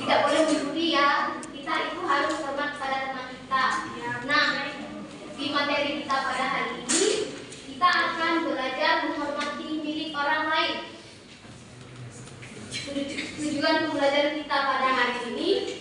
tidak boleh mencuri ya. Kita itu harus hormat pada teman kita. Nah, di materi kita pada hari ini kita akan belajar menghormati milik orang lain. Tujuan pembelajaran kita pada hari ini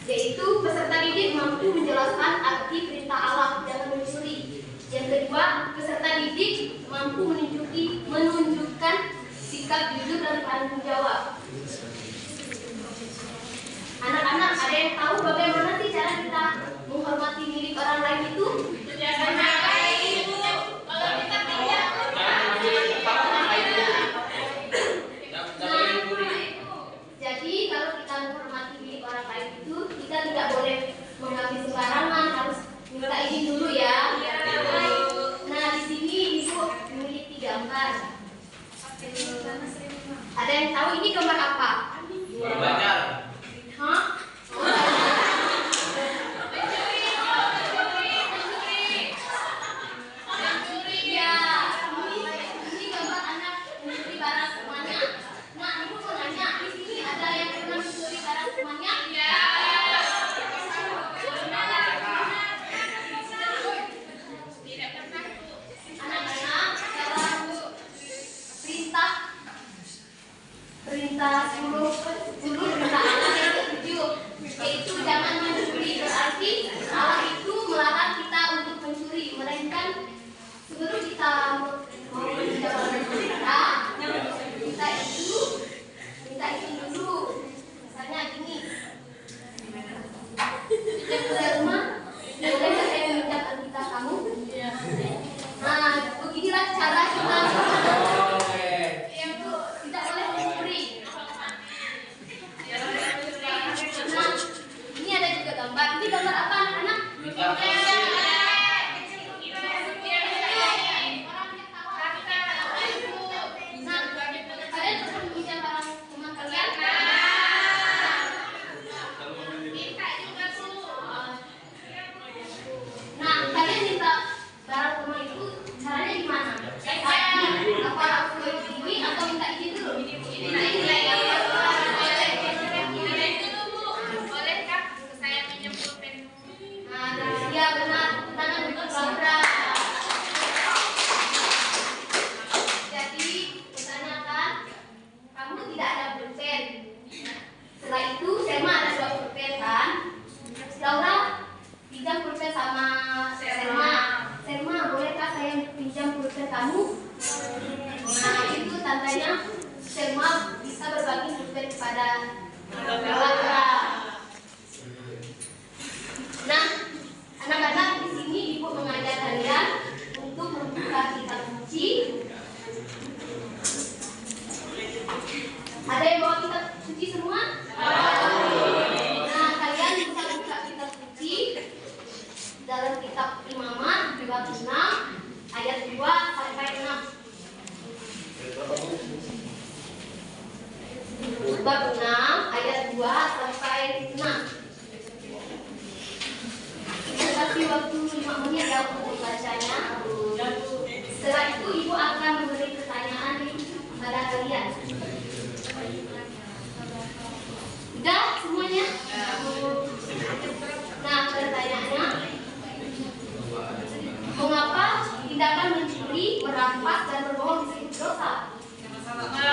yaitu peserta didik mampu menjelaskan arti perintah Allah jangan mencuri. Yang kedua, peserta didik mampu menunjukkan sikap jujur dan tanggung jawab. Anak-anak, ada yang tahu bagaimana sih cara kita menghormati milik orang lain itu? Jadi kalau kita menghormati milik orang lain itu, kita tidak boleh mengambil sembarangan, harus minta izin dulu ya. Nah, di sini Ibu memiliki gambar. Ada yang tahu ini gambar apa? Banyak. Hah? Ya, ini gambar anak mencuri barang temannya. Nah, Ibu mau nanya, di sini ada yang pernah mencuri barang temannya? Ya. Anak-anak, dalam perintah 10 perintah Allah yang ke-7, yaitu jangan mencuri, berarti Allah itu melarang kita untuk mencuri, melainkan sebelum kita mau menjalankan perintah, kita itu minta izin dulu. Misalnya gini, yang ke rumah boleh nggak saya minta kita kamu? Nah, beginilah cara kita. Tidak boleh mencuri. Nah, ini ada juga gambar. Ini gambar apa anak-anak? Nah, kalian pernah meminjam barang teman kalian? Nah, kalian minta barang teman itu caranya gimana? Apa langsung begini atau minta izin dulu? Minta izin. Bolehkah saya minjem pulpen? Nah, ya benar. Tangan untuk Laura. Jadi, pertanyakan, kamu tidak ada pulpen. Setelah itu, Selma ada 2 pulpen kan? Laura, pinjam pulpen sama Selma. Selma, bolehkah saya pinjam pulpen kamu? Nah, itu tandanya Selma bisa berbagi pulpen kepada Laura. Nah, anak-anak, di sini Ibu mengajak kalian untuk membuka kitab suci. Ada yang bawa kitab suci semua? Nah, kalian bisa buka kitab suci dalam kitab Imamat bab 6 ayat 2 sampai 6. Bab 6 ayat 2 sampai 6. Kita kasih waktu 5 menit ya untuk membacanya. Setelah itu Ibu akan memberi pertanyaan kepada kalian. Sudah semuanya? Nah, pertanyaannya, mengapa tindakan mencuri, merampas, dan berbohong disebut dosa? Ada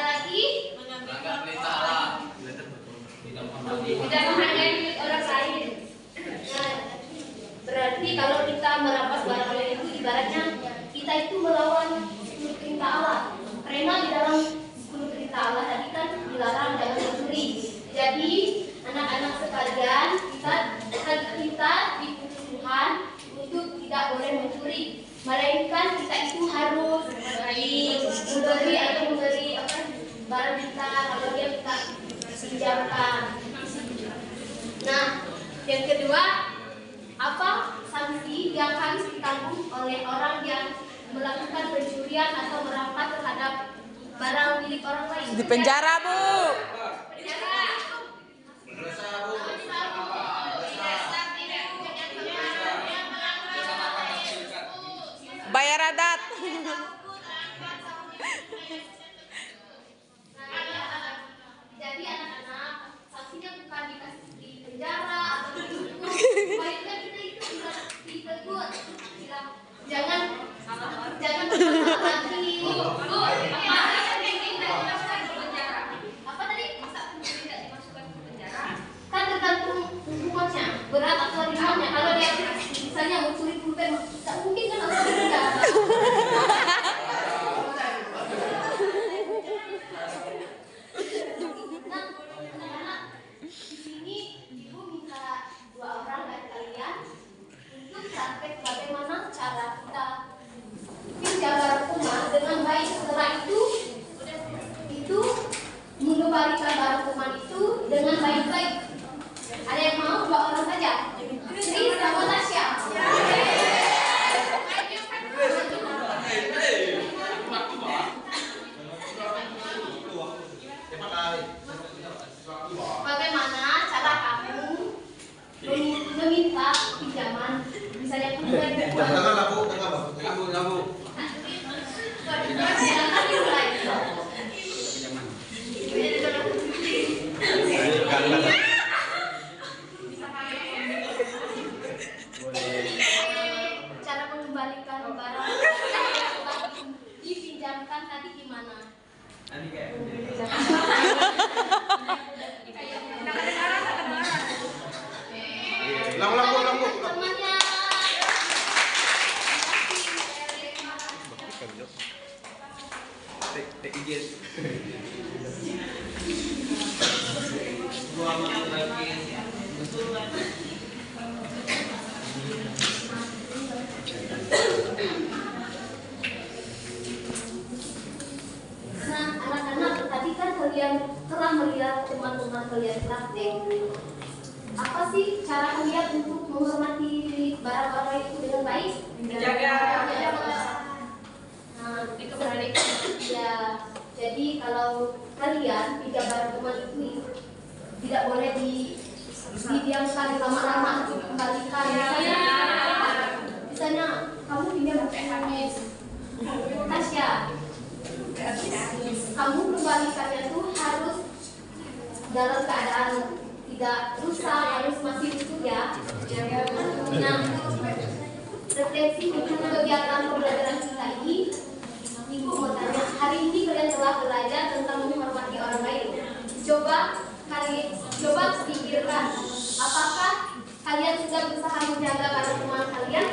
lagi? Tidak menghargai milik orang lain. Nah, berarti kalau kita merampas barang lain itu ibaratnya kita itu melawan 10 perintah Allah. Karena di dalam 10 perintah Allah tadi kan dilarang jangan mencuri. Jadi anak-anak sekalian, kita diputus Tuhan untuk tidak boleh mencuri, melainkan kita itu harus memberi atau memberi barang kita kalau dia kita pinjamkan. Nah, yang kedua, apa sanksi yang harus ditanggung oleh orang yang melakukan pencurian atau merampas terhadap barang milik orang lain? Di penjara, Bu. Penjara. Bayar adat. Tak mungkin kan aku tidak. Nah, anak-anak, di sini ibu minta 2 orang dari kalian untuk praktek bagaimana cara kita menjaga rumah dengan baik. Setelah itu mengembalikan barang rumah itu dengan baik-baik. Ada yang mau? 2 orang saja. Sri sama Tasya. Bagaimana cara kamu meminta pinjaman? Misalnya kamu lagi buat. Silakan dimulai. Cara mengembalikan barang dipinjamkan tadi gimana? Temannya. Nah, anak-anak, tadi kan kalian telah melihat teman-teman kalian praktek. Apa sih cara kalian untuk menghormati barang-barang itu dengan baik? Menjaga. Nah, itu berarti ya. Jadi kalau kalian pinjam barang teman itu tidak boleh didiamkan lama-lama untuk kembalikan. Misalnya kamu pinjam Tasya, kamu kembalikannya tuh harus dalam keadaan tidak rusak, harus masih utuh ya. Nah, refleksi untuk kegiatan pembelajaran kita ini, Ibu mau tanya, hari ini kalian telah belajar tentang menghormati orang lain. Coba pikirkan, apakah kalian sudah berusaha menjaga barang teman kalian?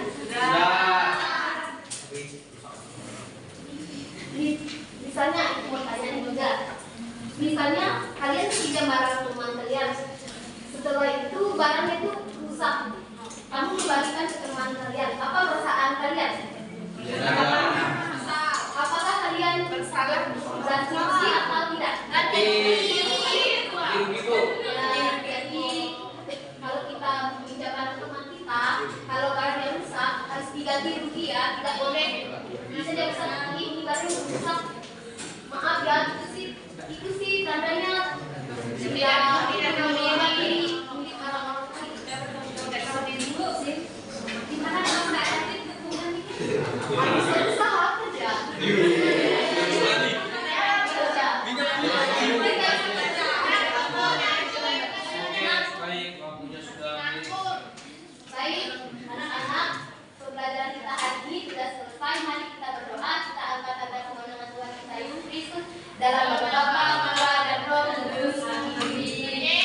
Misalnya, Ibu mau tanya juga. Misalnya, kalian pinjam barang teman kalian. Setelah itu, barangnya itu rusak. Kamu kembalikan ke teman kalian. Apa perasaan kalian? Apakah kalian bersalah ganti rugi atau tidak? Ganti rugi. Jadi kalau kita pinjam barang teman kita, kalau barangnya rusak harus diganti rugi ya, tidak boleh. Bisa jadi lagi ini barang rusak. Maaf ya, itu sih tandanya tidak menghormati milik orang-orang lain. Gimana kalau nggak ada harus berusaha kerja. Baik, anak-anak, pembelajaran kita hari ini sudah selesai. Mari kita berdoa, kita angkat kemenangan Tuhan kita Yesus Kristus dalam